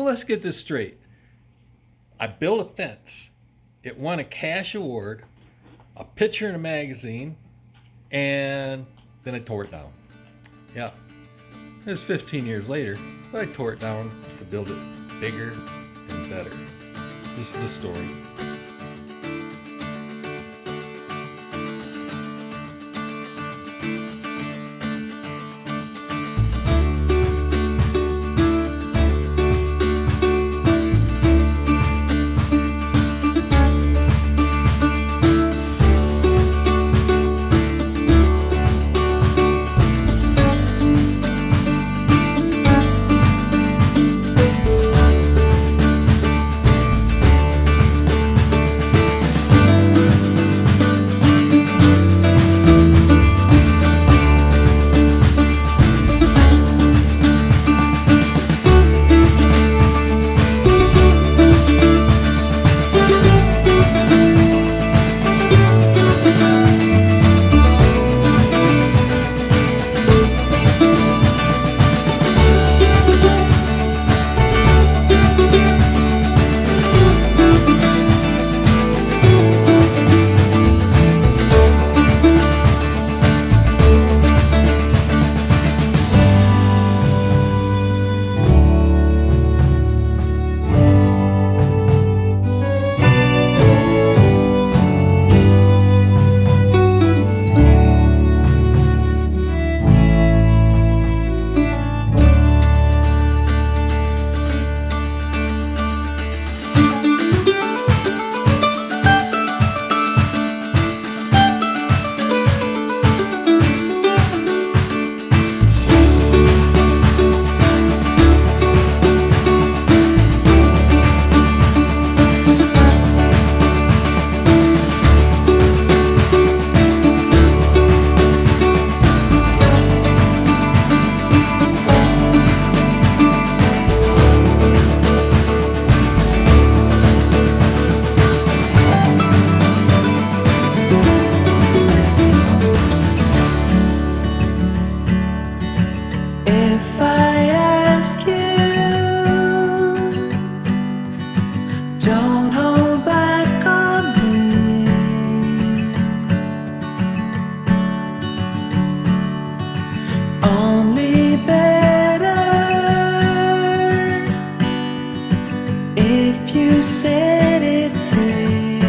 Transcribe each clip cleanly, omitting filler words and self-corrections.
let's get this straight. I built a fence. It won a cash award, a picture in a magazine, and then I tore it down. Yeah, it was 15 years later, but I tore it down to build it bigger and better. This is the story. If I ask you, don't hold back on me. Only better if you set it free.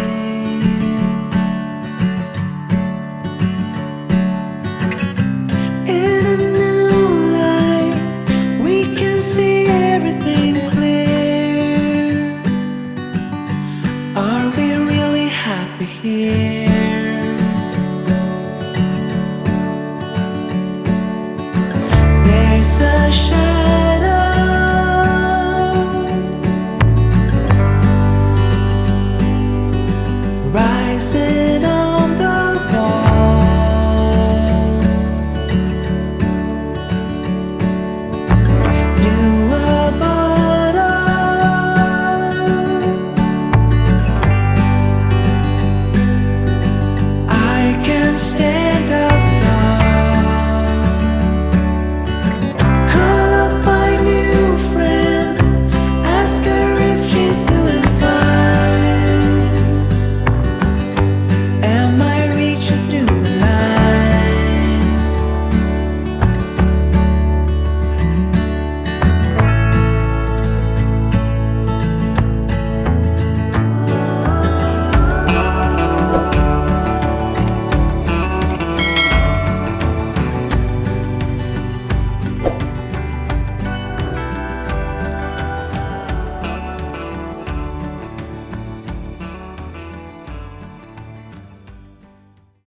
In a new light, we can see everything clear. Are we really happy here? There's a shadow